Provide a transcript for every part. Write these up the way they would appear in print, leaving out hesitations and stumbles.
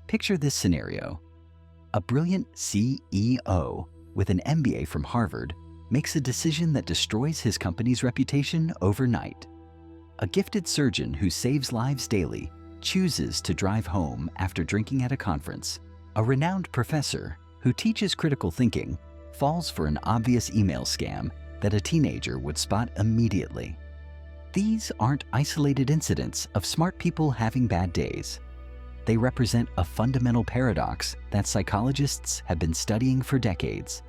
Picture this scenario. A brilliant CEO with an MBA from Harvard makes a decision that destroys his company's reputation overnight. A gifted surgeon who saves lives daily chooses to drive home after drinking at a conference. A renowned professor who teaches critical thinking falls for an obvious email scam that a teenager would spot immediately. These aren't isolated incidents of smart people having bad days. They represent a fundamental paradox that psychologists have been studying for decades.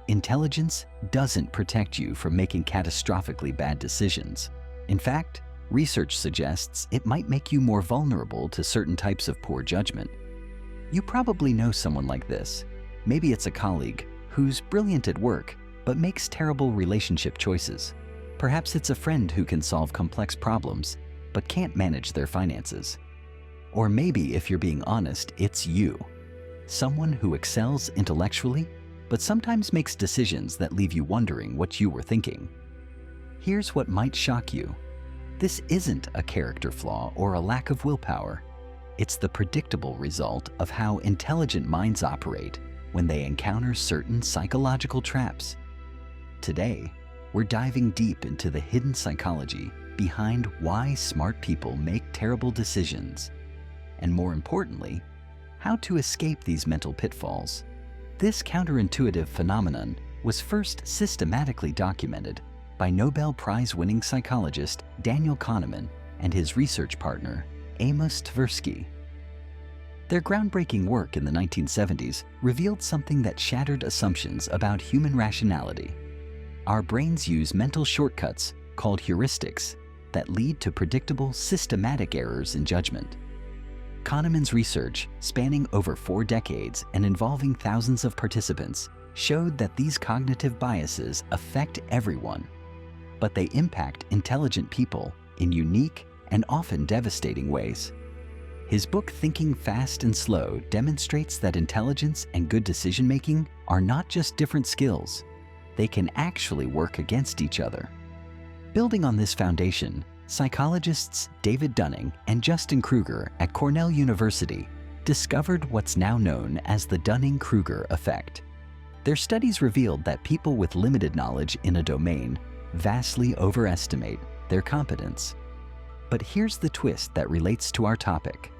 Intelligence doesn't protect you from making catastrophically bad decisions. In fact, research suggests it might make you more vulnerable to certain types of poor judgment. You probably know someone like this. Maybe it's a colleague who's brilliant at work but makes terrible relationship choices. Perhaps it's a friend who can solve complex problems but can't manage their finances. Or maybe, if you're being honest, it's you. Someone who excels intellectually but sometimes makes decisions that leave you wondering what you were thinking. Here's what might shock you. This isn't a character flaw or a lack of willpower. It's the predictable result of how intelligent minds operate when they encounter certain psychological traps. Today, we're diving deep into the hidden psychology behind why smart people make terrible decisions, and more importantly, how to escape these mental pitfalls. This counterintuitive phenomenon was first systematically documented by Nobel Prize-winning psychologist Daniel Kahneman and his research partner, Amos Tversky. Their groundbreaking work in the 1970s revealed something that shattered assumptions about human rationality. Our brains use mental shortcuts called heuristics that lead to predictable, systematic errors in judgment. Kahneman's research, spanning over 4 decades and involving thousands of participants, showed that these cognitive biases affect everyone, but they impact intelligent people in unique and often devastating ways. His book, Thinking Fast and Slow, demonstrates that intelligence and good decision-making are not just different skills. They can actually work against each other. Building on this foundation, psychologists David Dunning and Dunning-Kruger at Cornell University discovered what's now known as the Dunning-Kruger effect. Their studies revealed that people with limited knowledge in a domain vastly overestimate their competence. But here's the twist that relates to our topic.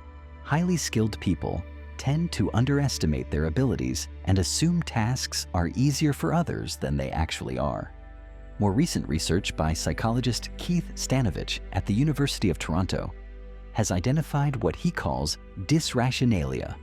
Highly skilled people tend to underestimate their abilities and assume tasks are easier for others than they actually are. More recent research by psychologist Keith Stanovich at the University of Toronto has identified what he calls dysrationalia,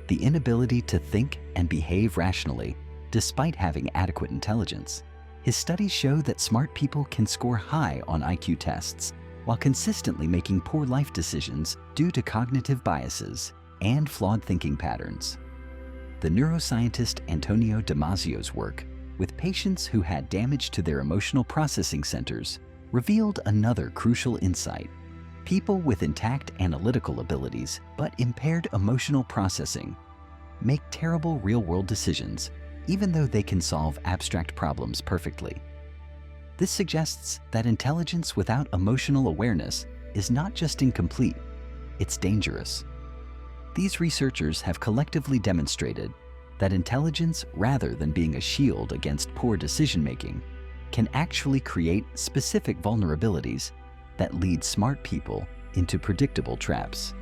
the inability to think and behave rationally despite having adequate intelligence. His studies show that smart people can score high on IQ tests while consistently making poor life decisions due to cognitive biases and flawed thinking patterns. The neuroscientist Antonio Damasio's work with patients who had damage to their emotional processing centers revealed another crucial insight. People with intact analytical abilities but impaired emotional processing make terrible real-world decisions even though they can solve abstract problems perfectly. This suggests that intelligence without emotional awareness is not just incomplete, it's dangerous. These researchers have collectively demonstrated that intelligence, rather than being a shield against poor decision-making, can actually create specific vulnerabilities that lead smart people into predictable traps.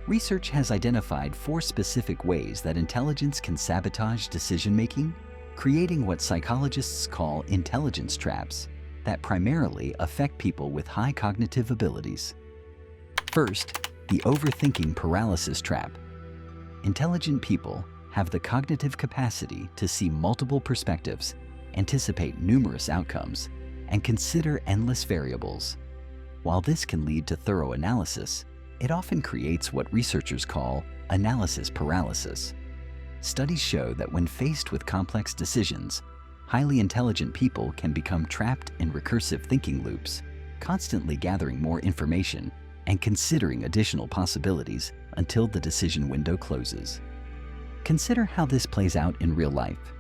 Research has identified 4 specific ways that intelligence can sabotage decision-making, creating what psychologists call intelligence traps that primarily affect people with high cognitive abilities. First, the overthinking paralysis trap. Intelligent people have the cognitive capacity to see multiple perspectives, anticipate numerous outcomes, and consider endless variables. While this can lead to thorough analysis, it often creates what researchers call analysis paralysis. Studies show that when faced with complex decisions, highly intelligent people can become trapped in recursive thinking loops, constantly gathering more information and considering additional possibilities until the decision window closes. Consider how this plays out in real life.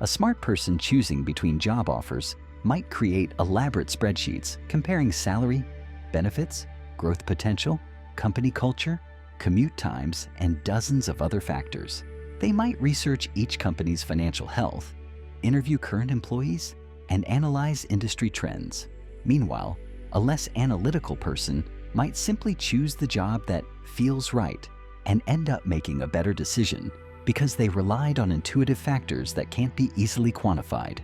A smart person choosing between job offers might create elaborate spreadsheets comparing salary, benefits, growth potential, company culture, commute times, and dozens of other factors. They might research each company's financial health, interview current employees, and analyze industry trends. Meanwhile, a less analytical person might simply choose the job that feels right and end up making a better decision because they relied on intuitive factors that can't be easily quantified.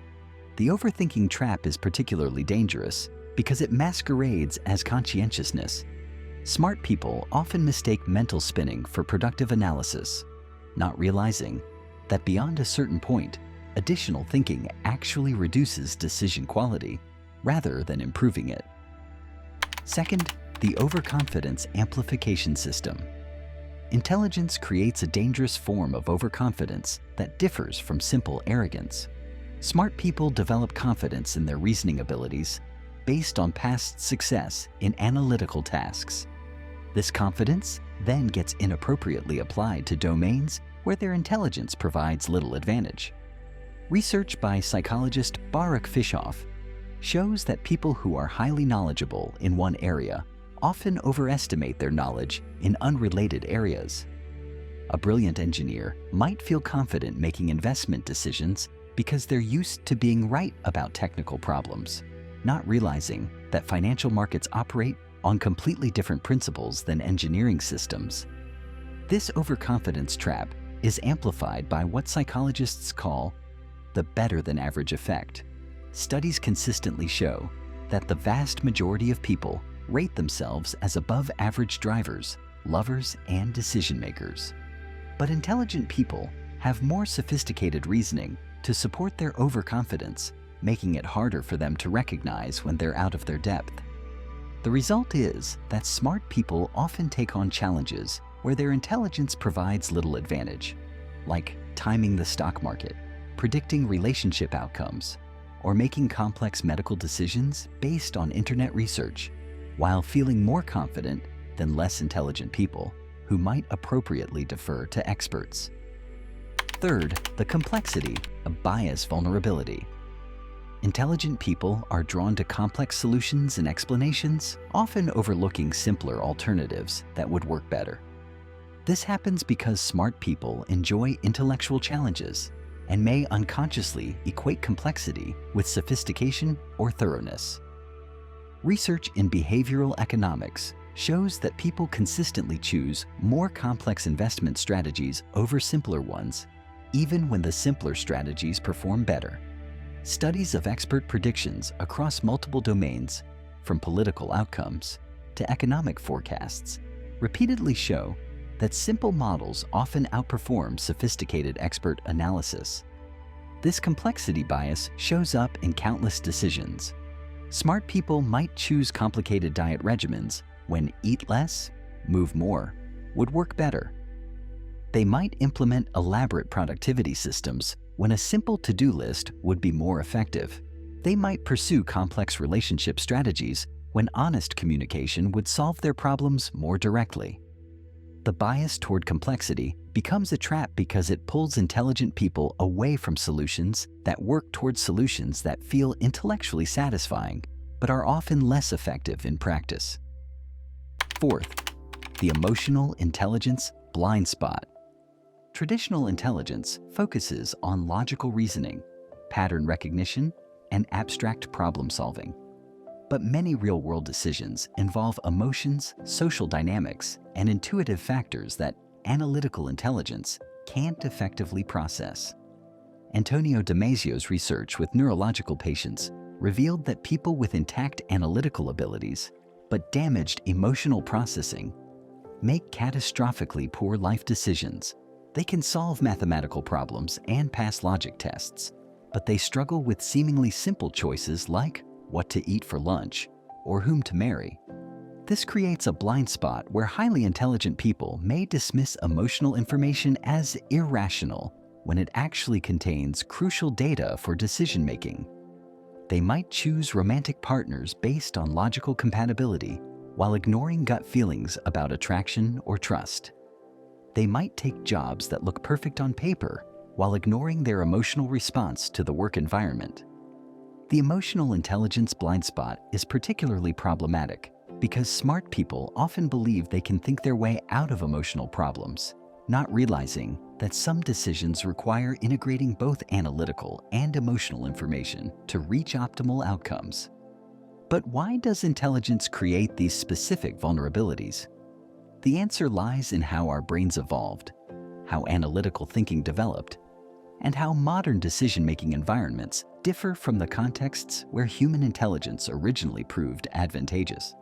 The overthinking trap is particularly dangerous because it masquerades as conscientiousness. Smart people often mistake mental spinning for productive analysis, not realizing that beyond a certain point, additional thinking actually reduces decision quality rather than improving it. Second, the overconfidence amplification system. Intelligence creates a dangerous form of overconfidence that differs from simple arrogance. Smart people develop confidence in their reasoning abilities based on past success in analytical tasks. This confidence then gets inappropriately applied to domains where their intelligence provides little advantage. Research by psychologist Baruch Fishoff shows that people who are highly knowledgeable in one area often overestimate their knowledge in unrelated areas. A brilliant engineer might feel confident making investment decisions because they're used to being right about technical problems, not realizing that financial markets operate on completely different principles than engineering systems. This overconfidence trap is amplified by what psychologists call the better-than-average effect. Studies consistently show that the vast majority of people rate themselves as above-average drivers, lovers, and decision-makers. But intelligent people have more sophisticated reasoning to support their overconfidence, making it harder for them to recognize when they're out of their depth. The result is that smart people often take on challenges where their intelligence provides little advantage, like timing the stock market, predicting relationship outcomes, or making complex medical decisions based on internet research, while feeling more confident than less intelligent people who might appropriately defer to experts. Third, the complexity of bias vulnerability. Intelligent people are drawn to complex solutions and explanations, often overlooking simpler alternatives that would work better. This happens because smart people enjoy intellectual challenges and may unconsciously equate complexity with sophistication or thoroughness. Research in behavioral economics shows that people consistently choose more complex investment strategies over simpler ones, even when the simpler strategies perform better. Studies of expert predictions across multiple domains, from political outcomes to economic forecasts, repeatedly show that simple models often outperform sophisticated expert analysis. This complexity bias shows up in countless decisions. Smart people might choose complicated diet regimens when eat less, move more would work better. They might implement elaborate productivity systems when a simple to-do list would be more effective. They might pursue complex relationship strategies when honest communication would solve their problems more directly. The bias toward complexity becomes a trap because it pulls intelligent people away from solutions that work towards solutions that feel intellectually satisfying, but are often less effective in practice. Fourth, the emotional intelligence blind spot. Traditional intelligence focuses on logical reasoning, pattern recognition, and abstract problem solving. But many real-world decisions involve emotions, social dynamics, and intuitive factors that analytical intelligence can't effectively process. Antonio Damasio's research with neurological patients revealed that people with intact analytical abilities but damaged emotional processing make catastrophically poor life decisions. They can solve mathematical problems and pass logic tests, but they struggle with seemingly simple choices like what to eat for lunch or whom to marry. This creates a blind spot where highly intelligent people may dismiss emotional information as irrational when it actually contains crucial data for decision-making. They might choose romantic partners based on logical compatibility while ignoring gut feelings about attraction or trust. They might take jobs that look perfect on paper while ignoring their emotional response to the work environment. The emotional intelligence blind spot is particularly problematic because smart people often believe they can think their way out of emotional problems, not realizing that some decisions require integrating both analytical and emotional information to reach optimal outcomes. But why does intelligence create these specific vulnerabilities? The answer lies in how our brains evolved, how analytical thinking developed, and how modern decision-making environments differ from the contexts where human intelligence originally proved advantageous.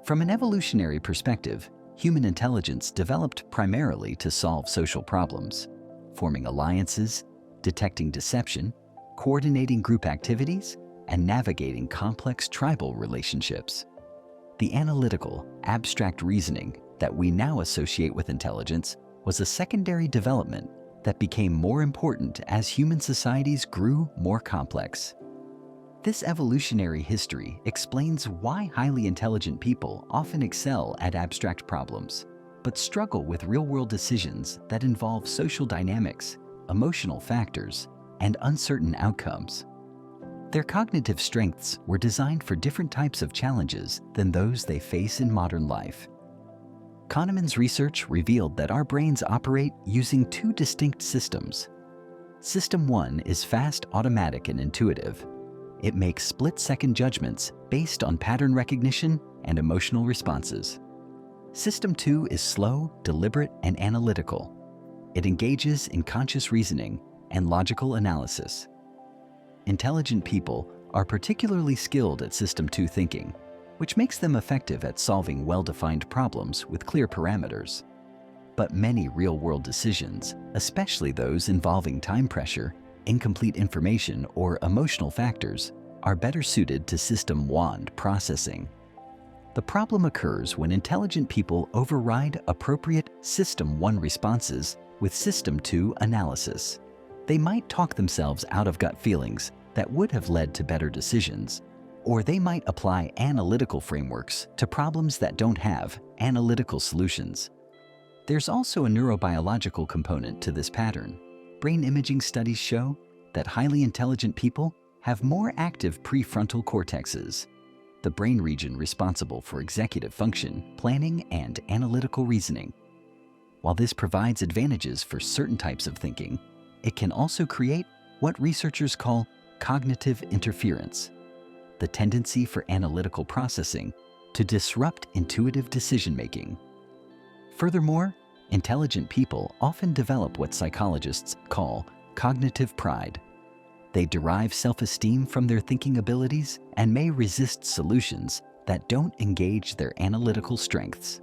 From an evolutionary perspective, human intelligence developed primarily to solve social problems, forming alliances, detecting deception, coordinating group activities, and navigating complex tribal relationships. The analytical, abstract reasoning that we now associate with intelligence was a secondary development that became more important as human societies grew more complex. This evolutionary history explains why highly intelligent people often excel at abstract problems, but struggle with real-world decisions that involve social dynamics, emotional factors, and uncertain outcomes. Their cognitive strengths were designed for different types of challenges than those they face in modern life. Kahneman's research revealed that our brains operate using two distinct systems. System 1 is fast, automatic, and intuitive. It makes split-second judgments based on pattern recognition and emotional responses. System 2 is slow, deliberate, and analytical. It engages in conscious reasoning and logical analysis. Intelligent people are particularly skilled at System 2 thinking, which makes them effective at solving well-defined problems with clear parameters. But many real-world decisions, especially those involving time pressure, incomplete information, or emotional factors, are better suited to System 1 processing. The problem occurs when intelligent people override appropriate System 1 responses with System 2 analysis. They might talk themselves out of gut feelings that would have led to better decisions, or they might apply analytical frameworks to problems that don't have analytical solutions. There's also a neurobiological component to this pattern. Brain imaging studies show that highly intelligent people have more active prefrontal cortexes, the brain region responsible for executive function, planning, and analytical reasoning. While this provides advantages for certain types of thinking, it can also create what researchers call cognitive interference, the tendency for analytical processing to disrupt intuitive decision-making. Furthermore, intelligent people often develop what psychologists call cognitive pride. They derive self-esteem from their thinking abilities and may resist solutions that don't engage their analytical strengths.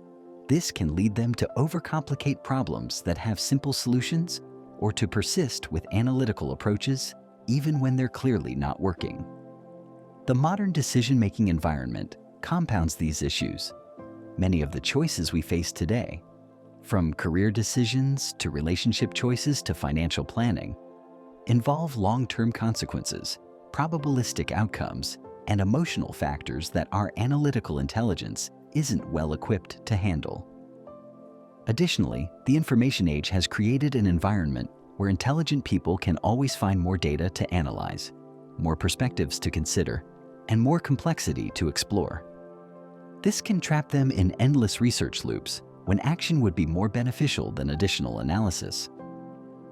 This can lead them to overcomplicate problems that have simple solutions, or to persist with analytical approaches even when they're clearly not working. The modern decision-making environment compounds these issues. Many of the choices we face today, from career decisions to relationship choices to financial planning, involve long-term consequences, probabilistic outcomes, and emotional factors that our analytical intelligence isn't well equipped to handle. Additionally, the information age has created an environment where intelligent people can always find more data to analyze, more perspectives to consider, and more complexity to explore. This can trap them in endless research loops when action would be more beneficial than additional analysis.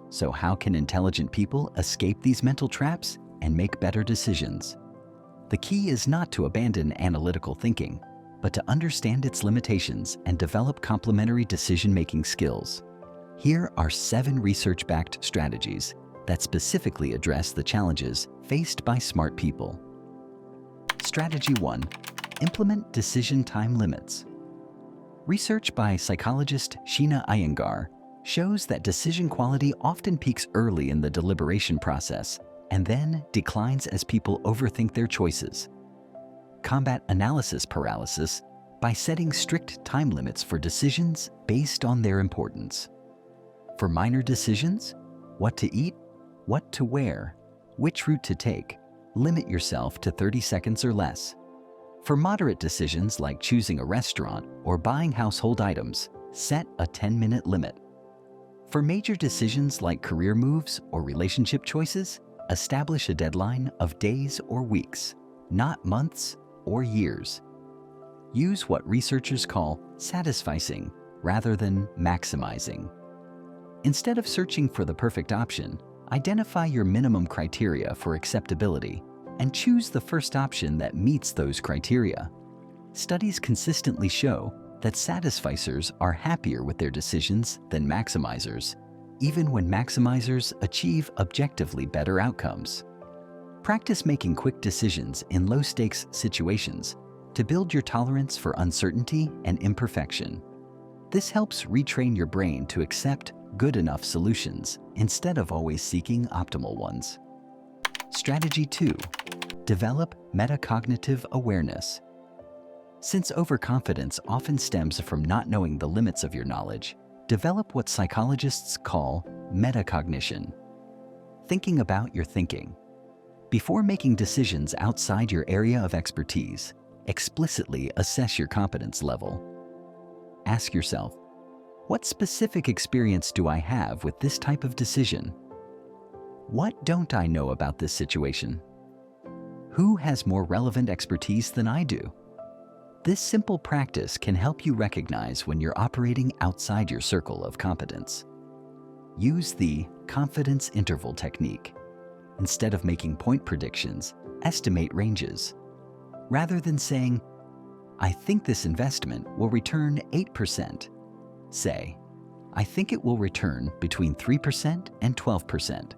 So how can intelligent people escape these mental traps and make better decisions? The key is not to abandon analytical thinking, but to understand its limitations and develop complementary decision-making skills. Here are 7 research-backed strategies that specifically address the challenges faced by smart people. Strategy 1. Implement decision time limits. Research by psychologist Sheena Iyengar shows that decision quality often peaks early in the deliberation process and then declines as people overthink their choices. Combat analysis paralysis by setting strict time limits for decisions based on their importance. For minor decisions, what to eat, what to wear, which route to take, limit yourself to 30 seconds or less. For moderate decisions like choosing a restaurant or buying household items, set a 10-minute limit. For major decisions like career moves or relationship choices, establish a deadline of days or weeks, not months or years. Use what researchers call satisficing rather than maximizing. Instead of searching for the perfect option, identify your minimum criteria for acceptability and choose the first option that meets those criteria. Studies consistently show that satisficers are happier with their decisions than maximizers, even when maximizers achieve objectively better outcomes. Practice making quick decisions in low-stakes situations to build your tolerance for uncertainty and imperfection. This helps retrain your brain to accept good enough solutions instead of always seeking optimal ones. Strategy 2. Develop metacognitive awareness. Since overconfidence often stems from not knowing the limits of your knowledge, develop what psychologists call metacognition. Thinking about your thinking. Before making decisions outside your area of expertise, explicitly assess your competence level. Ask yourself, what specific experience do I have with this type of decision? What don't I know about this situation? Who has more relevant expertise than I do? This simple practice can help you recognize when you're operating outside your circle of competence. Use the confidence interval technique. Instead of making point predictions, estimate ranges. Rather than saying, I think this investment will return 8%, say, I think it will return between 3% and 12%.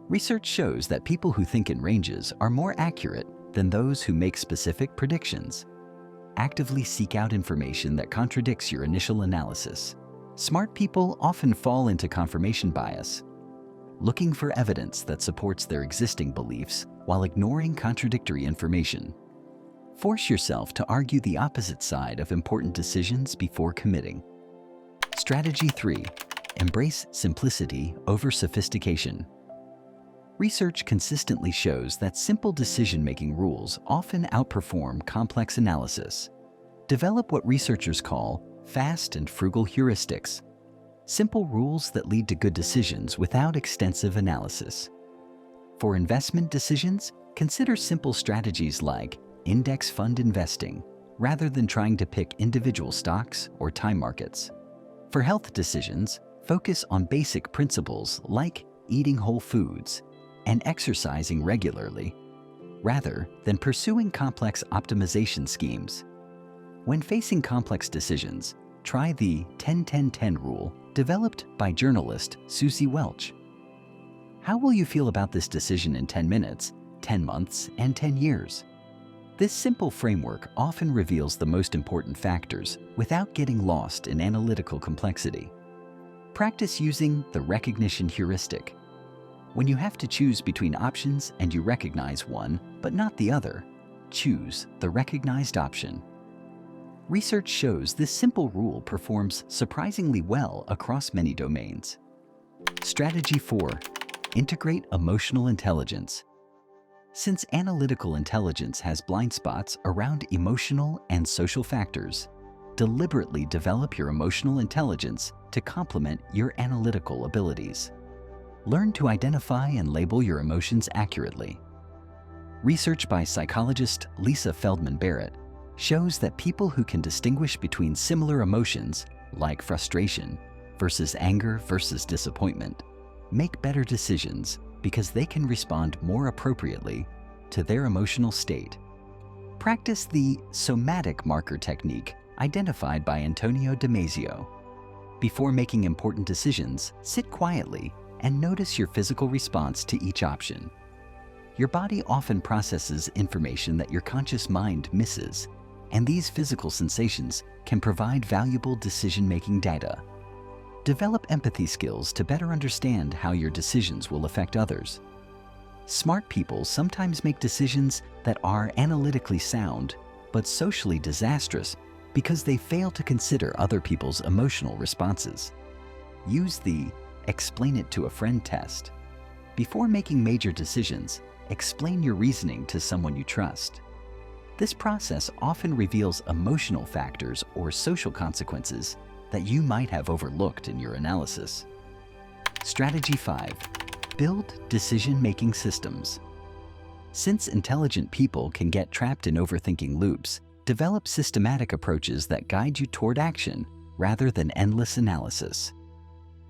Research shows that people who think in ranges are more accurate than those who make specific predictions. Actively seek out information that contradicts your initial analysis. Smart people often fall into confirmation bias, looking for evidence that supports their existing beliefs while ignoring contradictory information. Force yourself to argue the opposite side of important decisions before committing. Strategy 3. Embrace simplicity over sophistication. Research consistently shows that simple decision-making rules often outperform complex analysis. Develop what researchers call fast and frugal heuristics, simple rules that lead to good decisions without extensive analysis. For investment decisions, consider simple strategies like index fund investing, rather than trying to pick individual stocks or time markets. For health decisions, focus on basic principles like eating whole foods and exercising regularly, rather than pursuing complex optimization schemes. When facing complex decisions, try the 10-10-10 rule developed by journalist Susie Welch. How will you feel about this decision in 10 minutes, 10 months, and 10 years? This simple framework often reveals the most important factors without getting lost in analytical complexity. Practice using the recognition heuristic. When you have to choose between options and you recognize one but not the other, choose the recognized option. Research shows this simple rule performs surprisingly well across many domains. Strategy 4. Integrate emotional intelligence. Since analytical intelligence has blind spots around emotional and social factors, deliberately develop your emotional intelligence to complement your analytical abilities. Learn to identify and label your emotions accurately. Research by psychologist Lisa Feldman Barrett shows that people who can distinguish between similar emotions, like frustration versus anger versus disappointment, make better decisions because they can respond more appropriately to their emotional state. Practice the somatic marker technique identified by Antonio Damasio. Before making important decisions, sit quietly and notice your physical response to each option. Your body often processes information that your conscious mind misses, and these physical sensations can provide valuable decision-making data. Develop empathy skills to better understand how your decisions will affect others. Smart people sometimes make decisions that are analytically sound, but socially disastrous because they fail to consider other people's emotional responses. Use the explain it to a friend test. Before making major decisions, explain your reasoning to someone you trust. This process often reveals emotional factors or social consequences that you might have overlooked in your analysis. Strategy 5. Build decision-making systems. Since intelligent people can get trapped in overthinking loops, Develop systematic approaches that guide you toward action rather than endless analysis.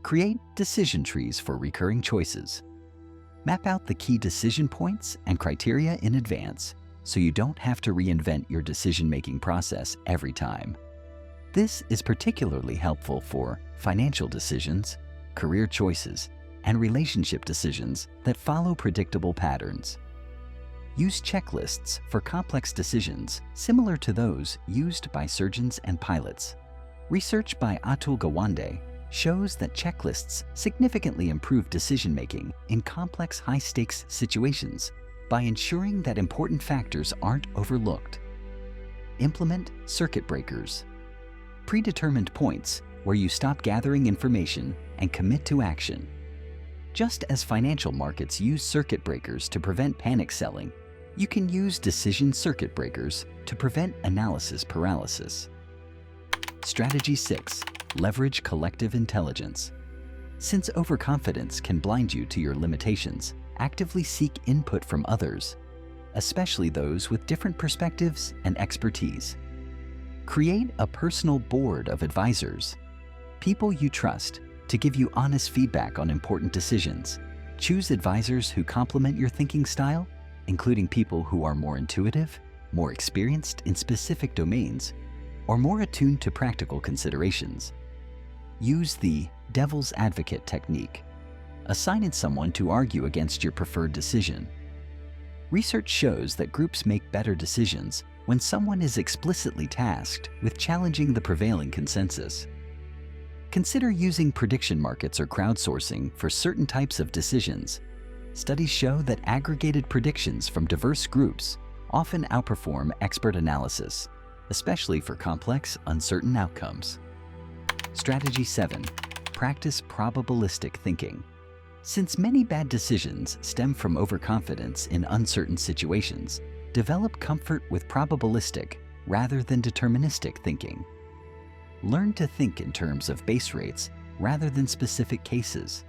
Create decision trees for recurring choices. Map out the key decision points and criteria in advance so you don't have to reinvent your decision-making process every time. This is particularly helpful for financial decisions, career choices, and relationship decisions that follow predictable patterns. Use checklists for complex decisions similar to those used by surgeons and pilots. Research by Atul Gawande shows that checklists significantly improve decision-making in complex high-stakes situations by ensuring that important factors aren't overlooked. Implement circuit breakers. Predetermined points where you stop gathering information and commit to action. Just as financial markets use circuit breakers to prevent panic selling, you can use decision circuit breakers to prevent analysis paralysis. Strategy 6. Leverage collective intelligence. Since overconfidence can blind you to your limitations, actively seek input from others, especially those with different perspectives and expertise. Create a personal board of advisors, people you trust, to give you honest feedback on important decisions. Choose advisors who complement your thinking style, including people who are more intuitive, more experienced in specific domains, or more attuned to practical considerations. Use the devil's advocate technique. Assign someone to argue against your preferred decision. Research shows that groups make better decisions when someone is explicitly tasked with challenging the prevailing consensus. Consider using prediction markets or crowdsourcing for certain types of decisions. Studies show that aggregated predictions from diverse groups often outperform expert analysis, especially for complex, uncertain outcomes. Strategy 7. Practice probabilistic thinking. Since many bad decisions stem from overconfidence in uncertain situations, develop comfort with probabilistic rather than deterministic thinking. Learn to think in terms of base rates rather than specific cases.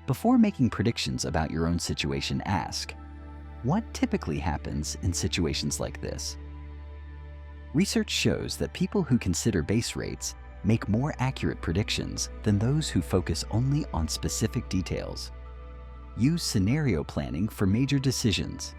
Before making predictions about your own situation, ask, what typically happens in situations like this? Research shows that people who consider base rates make more accurate predictions than those who focus only on specific details. Use scenario planning for major decisions.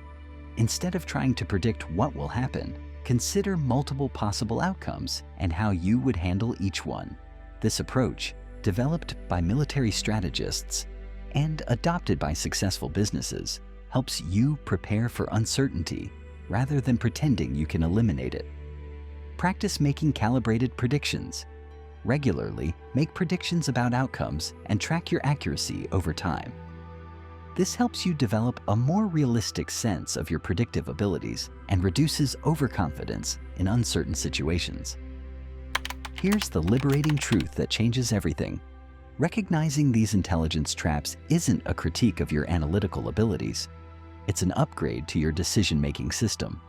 Instead of trying to predict what will happen, consider multiple possible outcomes and how you would handle each one. This approach, developed by military strategists and adopted by successful businesses, helps you prepare for uncertainty rather than pretending you can eliminate it. Practice making calibrated predictions. Regularly make predictions about outcomes and track your accuracy over time. This helps you develop a more realistic sense of your predictive abilities and reduces overconfidence in uncertain situations. Here's the liberating truth that changes everything. Recognizing these intelligence traps isn't a critique of your analytical abilities. It's an upgrade to your decision-making system.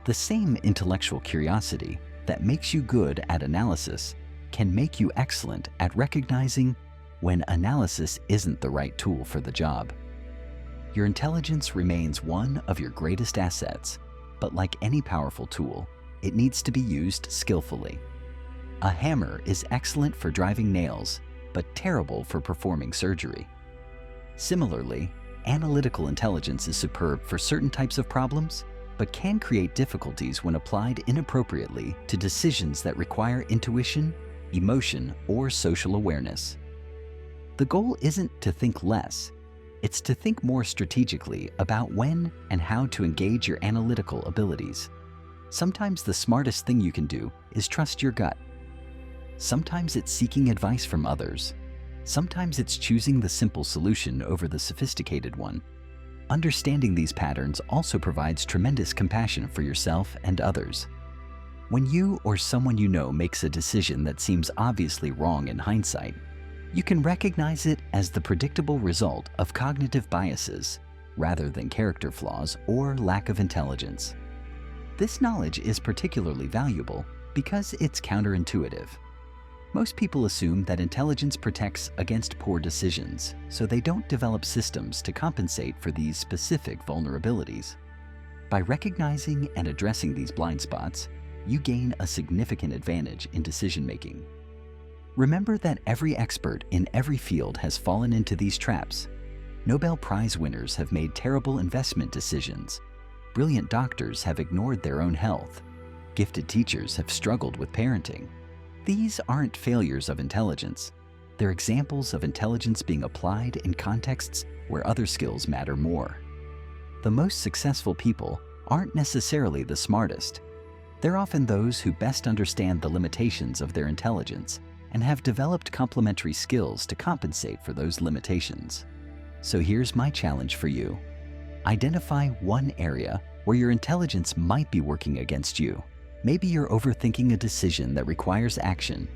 The same intellectual curiosity that makes you good at analysis can make you excellent at recognizing when analysis isn't the right tool for the job. Your intelligence remains one of your greatest assets, but like any powerful tool, it needs to be used skillfully. A hammer is excellent for driving nails, but terrible for performing surgery. Similarly, analytical intelligence is superb for certain types of problems, but can create difficulties when applied inappropriately to decisions that require intuition, emotion, or social awareness. The goal isn't to think less. It's to think more strategically about when and how to engage your analytical abilities. Sometimes the smartest thing you can do is trust your gut. Sometimes it's seeking advice from others. Sometimes it's choosing the simple solution over the sophisticated one. Understanding these patterns also provides tremendous compassion for yourself and others. When you or someone you know makes a decision that seems obviously wrong in hindsight, you can recognize it as the predictable result of cognitive biases rather than character flaws or lack of intelligence. This knowledge is particularly valuable because it's counterintuitive. Most people assume that intelligence protects against poor decisions, so they don't develop systems to compensate for these specific vulnerabilities. By recognizing and addressing these blind spots, you gain a significant advantage in decision-making. Remember that every expert in every field has fallen into these traps. Nobel Prize winners have made terrible investment decisions. Brilliant doctors have ignored their own health. Gifted teachers have struggled with parenting. These aren't failures of intelligence. They're examples of intelligence being applied in contexts where other skills matter more. The most successful people aren't necessarily the smartest. They're often those who best understand the limitations of their intelligence and have developed complementary skills to compensate for those limitations. So here's my challenge for you. Identify one area where your intelligence might be working against you. Maybe you're overthinking a decision that requires action.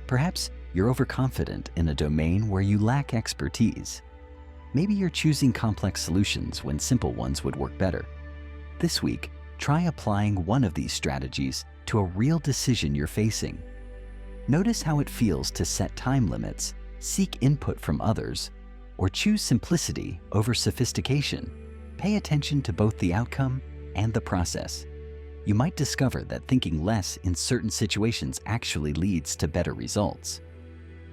Perhaps you're overconfident in a domain where you lack expertise. Maybe you're choosing complex solutions when simple ones would work better. This week, try applying one of these strategies to a real decision you're facing. Notice how it feels to set time limits, seek input from others, or choose simplicity over sophistication. Pay attention to both the outcome and the process. You might discover that thinking less in certain situations actually leads to better results.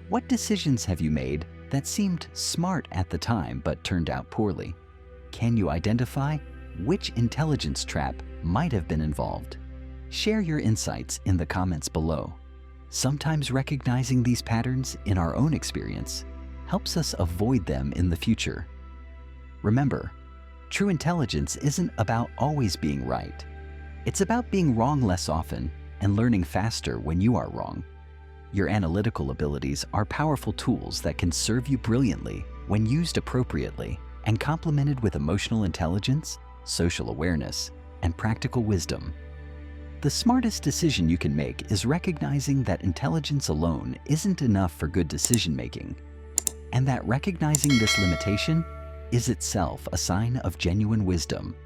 What decisions have you made that seemed smart at the time but turned out poorly? Can you identify which intelligence trap might have been involved? Share your insights in the comments below. Sometimes recognizing these patterns in our own experience helps us avoid them in the future. Remember, true intelligence isn't about always being right. It's about being wrong less often and learning faster when you are wrong. Your analytical abilities are powerful tools that can serve you brilliantly when used appropriately and complemented with emotional intelligence, social awareness, and practical wisdom. The smartest decision you can make is recognizing that intelligence alone isn't enough for good decision-making, and that recognizing this limitation is itself a sign of genuine wisdom.